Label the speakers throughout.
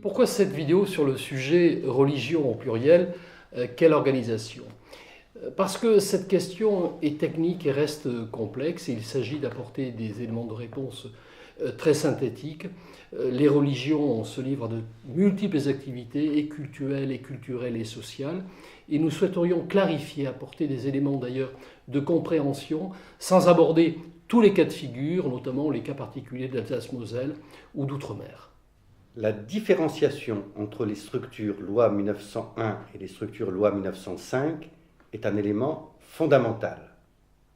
Speaker 1: Pourquoi cette vidéo sur le sujet religion au pluriel, quelle organisation? Parce que cette question est technique et reste complexe et il s'agit d'apporter des éléments de réponse très synthétiques. Les religions se livrent à de multiples activités et culturelles et sociales et nous souhaiterions clarifier, apporter des éléments d'ailleurs de compréhension sans aborder tous les cas de figure, notamment les cas particuliers d'Alsace-Moselle ou d'Outre-mer.
Speaker 2: La différenciation entre les structures loi 1901 et les structures loi 1905 est un élément fondamental.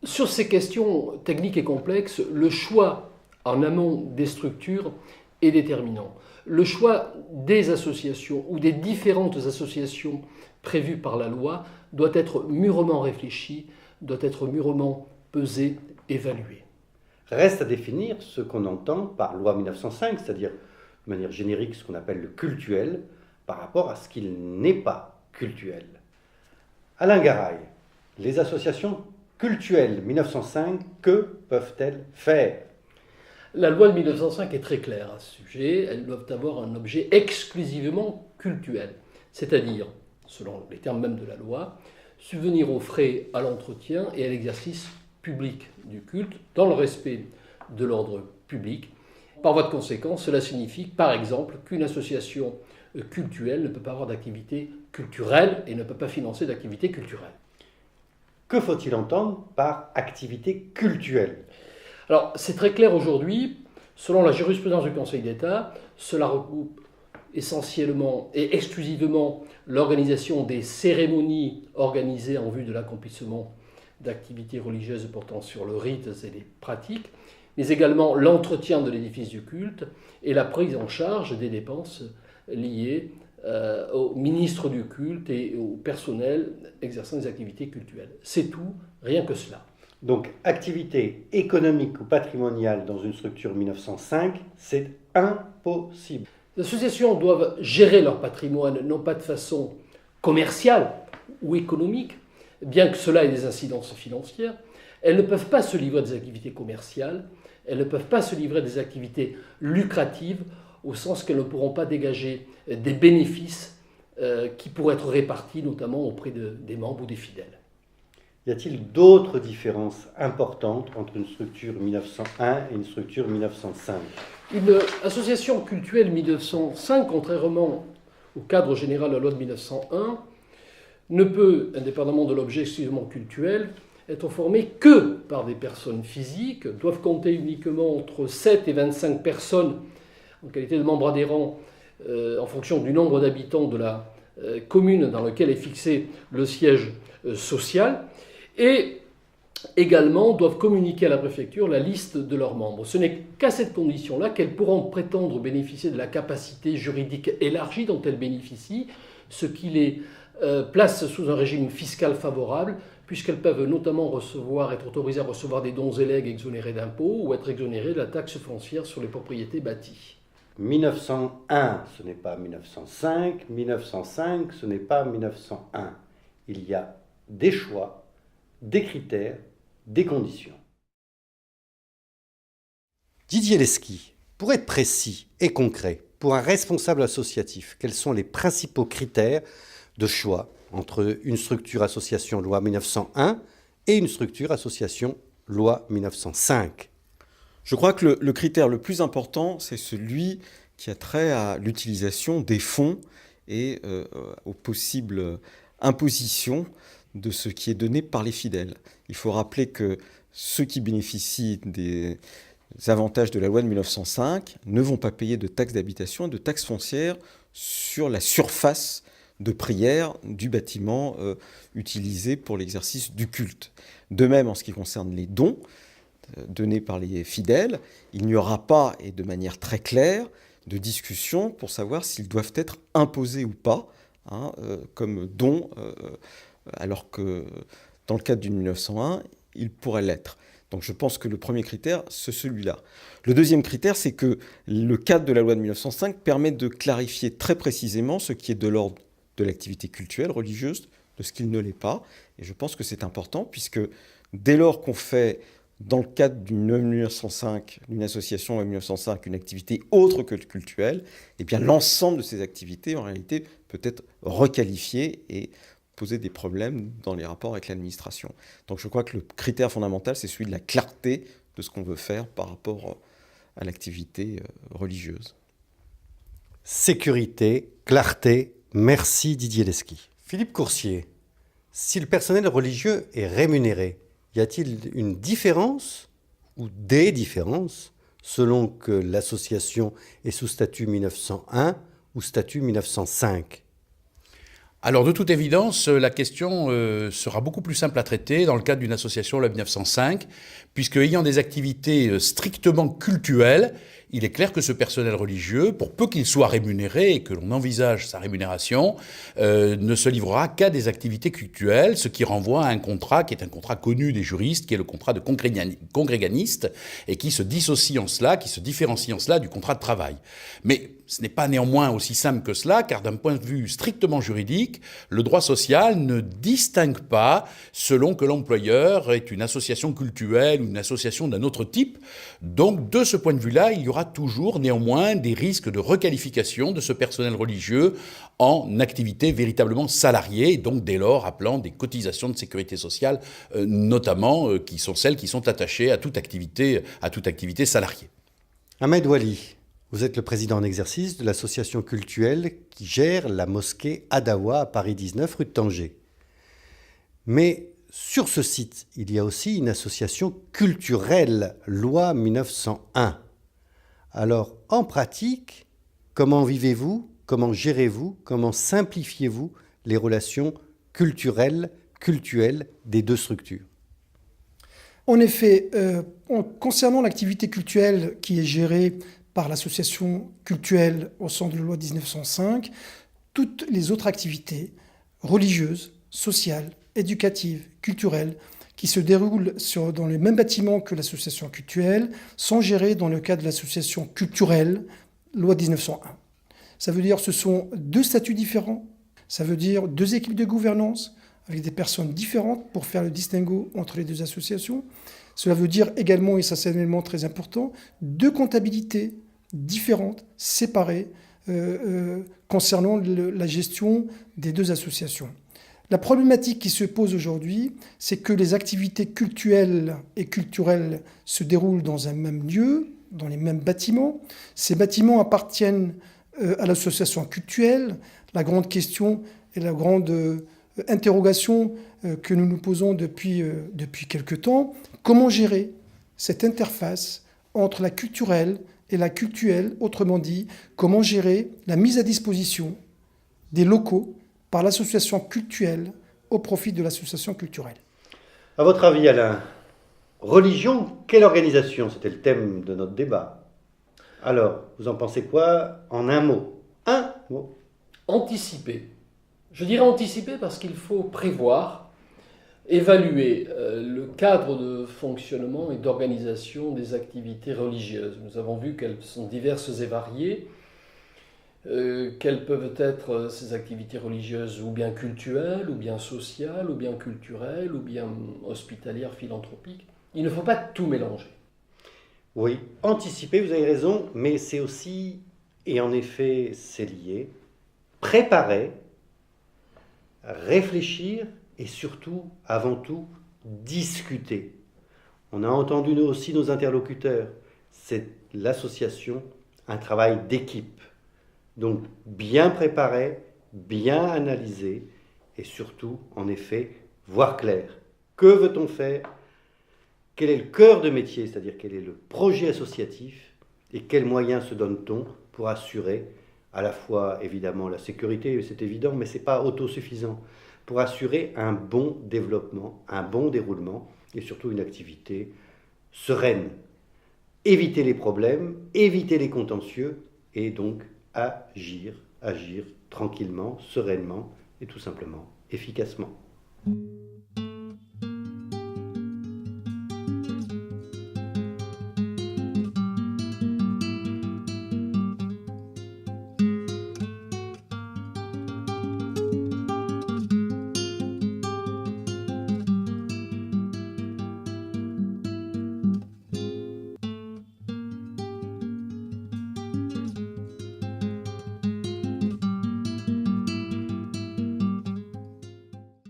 Speaker 1: Sur ces questions techniques et complexes, le choix en amont des structures est déterminant. Le choix des associations ou des différentes associations prévues par la loi doit être mûrement réfléchi, doit être mûrement pesé, évalué.
Speaker 2: Reste à définir ce qu'on entend par loi 1905, c'est-à dire de manière générique ce qu'on appelle le cultuel, par rapport à ce qu'il n'est pas cultuel. Alain Garay, les associations cultuelles 1905, que peuvent-elles faire?
Speaker 1: La loi de 1905 est très claire à ce sujet. Elles doivent avoir un objet exclusivement cultuel, c'est-à-dire, selon les termes même de la loi, subvenir aux frais à l'entretien et à l'exercice public du culte dans le respect de l'ordre public. Par voie de conséquence, cela signifie par exemple qu'une association cultuelle ne peut pas avoir d'activité culturelle et ne peut pas financer d'activité culturelle.
Speaker 2: Que faut-il entendre par activité cultuelle?
Speaker 1: Alors, c'est très clair aujourd'hui. Selon la jurisprudence du Conseil d'État, cela regroupe essentiellement et exclusivement l'organisation des cérémonies organisées en vue de l'accomplissement d'activités religieuses portant sur le rite et les pratiques, mais également l'entretien de l'édifice du culte et la prise en charge des dépenses liées au ministre du culte et au personnel exerçant des activités cultuelles. C'est tout, rien que cela.
Speaker 2: Donc, activité économique ou patrimoniale dans une structure 1905, c'est impossible.
Speaker 1: Les associations doivent gérer leur patrimoine non pas de façon commerciale ou économique, bien que cela ait des incidences financières. Elles ne peuvent pas se livrer à des activités commerciales, elles ne peuvent pas se livrer à des activités lucratives, au sens qu'elles ne pourront pas dégager des bénéfices qui pourraient être répartis notamment auprès des membres ou des fidèles.
Speaker 2: Y a-t-il d'autres différences importantes entre une structure 1901 et une structure 1905?
Speaker 1: Une association cultuelle 1905, contrairement au cadre général de la loi de 1901, ne peut, indépendamment de l'objet exclusivement cultuel, être formée que par des personnes physiques, doivent compter uniquement entre 7 et 25 personnes en qualité de membres adhérents en fonction du nombre d'habitants de la commune dans laquelle est fixé le siège social, et également doivent communiquer à la préfecture la liste de leurs membres. Ce n'est qu'à cette condition-là qu'elles pourront prétendre bénéficier de la capacité juridique élargie dont elles bénéficient, ce qui les place sous un régime fiscal favorable, puisqu'elles peuvent notamment être autorisées à recevoir des dons et legs exonérés d'impôts ou être exonérées de la taxe foncière sur les propriétés bâties.
Speaker 2: 1901, ce n'est pas 1905. 1905, ce n'est pas 1901. Il y a des choix, des critères, des conditions. Didier Lesky, pour être précis et concret, pour un responsable associatif, quels sont les principaux critères de choix entre une structure association loi 1901 et une structure association loi 1905?
Speaker 3: Je crois que le critère le plus important, c'est celui qui a trait à l'utilisation des fonds et aux possibles impositions de ce qui est donné par les fidèles. Il faut rappeler que ceux qui bénéficient des avantages de la loi de 1905 ne vont pas payer de taxes d'habitation et de taxes foncières sur la surface de prière du bâtiment utilisé pour l'exercice du culte. De même, en ce qui concerne les dons donnés par les fidèles, il n'y aura pas, et de manière très claire, de discussion pour savoir s'ils doivent être imposés ou pas comme dons, alors que dans le cadre du 1901, ils pourraient l'être. Donc je pense que le premier critère, c'est celui-là. Le deuxième critère, c'est que le cadre de la loi de 1905 permet de clarifier très précisément ce qui est de l'ordre de l'activité cultuelle, religieuse, de ce qu'il ne l'est pas. Et je pense que c'est important, puisque dès lors qu'on fait dans le cadre d'une association en 1905, une activité autre que cultuelle, eh bien l'ensemble de ces activités, en réalité, peut être requalifié et poser des problèmes dans les rapports avec l'administration. Donc je crois que le critère fondamental, c'est celui de la clarté de ce qu'on veut faire par rapport à l'activité religieuse.
Speaker 2: Sécurité, clarté, merci Didier Lesky. Philippe Coursier, si le personnel religieux est rémunéré, y a-t-il une différence ou des différences selon que l'association est sous statut 1901 ou statut 1905 ?
Speaker 4: Alors, de toute évidence, la question sera beaucoup plus simple à traiter dans le cadre d'une association loi 1905, puisque ayant des activités strictement cultuelles, il est clair que ce personnel religieux, pour peu qu'il soit rémunéré et que l'on envisage sa rémunération, ne se livrera qu'à des activités cultuelles, ce qui renvoie à un contrat qui est un contrat connu des juristes, qui est le contrat de congréganiste, et qui se dissocie en cela, qui se différencie en cela du contrat de travail. Mais ce n'est pas néanmoins aussi simple que cela, car d'un point de vue strictement juridique, le droit social ne distingue pas selon que l'employeur est une association cultuelle ou une association d'un autre type. Donc, de ce point de vue-là, il y aura toujours néanmoins des risques de requalification de ce personnel religieux en activité véritablement salariée, donc dès lors appelant des cotisations de sécurité sociale, notamment qui sont celles qui sont attachées à toute activité salariée.
Speaker 2: Ahmed Wali, vous êtes le président en exercice de l'association cultuelle qui gère la mosquée Adawa à Paris 19, rue de Tanger. Mais sur ce site, il y a aussi une association culturelle, loi 1901. Alors, en pratique, comment vivez-vous, comment gérez-vous, comment simplifiez-vous les relations culturelles des deux structures ?
Speaker 5: En effet, concernant l'activité cultuelle qui est gérée par l'association cultuelle au sens de la loi 1905, toutes les autres activités religieuses, sociales, éducatives, culturelles, qui se déroulent dans les mêmes bâtiments que l'association cultuelle, sont gérées dans le cadre de l'association culturelle, loi 1901. Ça veut dire que ce sont deux statuts différents, ça veut dire deux équipes de gouvernance, avec des personnes différentes pour faire le distinguo entre les deux associations. Cela veut dire également, et ça c'est un élément très important, deux comptabilités différentes, séparées, concernant la gestion des deux associations. La problématique qui se pose aujourd'hui, c'est que les activités cultuelles et culturelles se déroulent dans un même lieu, dans les mêmes bâtiments. Ces bâtiments appartiennent à l'association cultuelle. La grande question et la grande interrogation que nous nous posons depuis quelque temps, comment gérer cette interface entre la culturelle et la cultuelle, autrement dit, comment gérer la mise à disposition des locaux par l'association cultuelle au profit de l'association culturelle.
Speaker 2: À votre avis, Alain, religion, quelle organisation ? C'était le thème de notre débat. Alors, vous en pensez quoi en un mot ? Un mot.
Speaker 1: Anticiper. Je dirais anticiper parce qu'il faut prévoir, évaluer le cadre de fonctionnement et d'organisation des activités religieuses. Nous avons vu qu'elles sont diverses et variées. Quelles peuvent être ces activités religieuses, ou bien cultuelles, ou bien sociales, ou bien culturelles, ou bien hospitalières, philanthropiques. Il ne faut pas tout mélanger.
Speaker 2: Oui, anticiper, vous avez raison, mais c'est aussi, et en effet c'est lié, préparer, réfléchir et surtout, avant tout, discuter. On a entendu nous aussi nos interlocuteurs, c'est l'association, un travail d'équipe. Donc bien préparé, bien analysé et surtout, en effet, voir clair. Que veut-on faire ? Quel est le cœur de métier, c'est-à-dire quel est le projet associatif et quels moyens se donne-t-on pour assurer à la fois, évidemment, la sécurité, c'est évident, mais ce n'est pas autosuffisant, pour assurer un bon développement, un bon déroulement et surtout une activité sereine. Éviter les problèmes, éviter les contentieux et donc agir tranquillement, sereinement et tout simplement efficacement.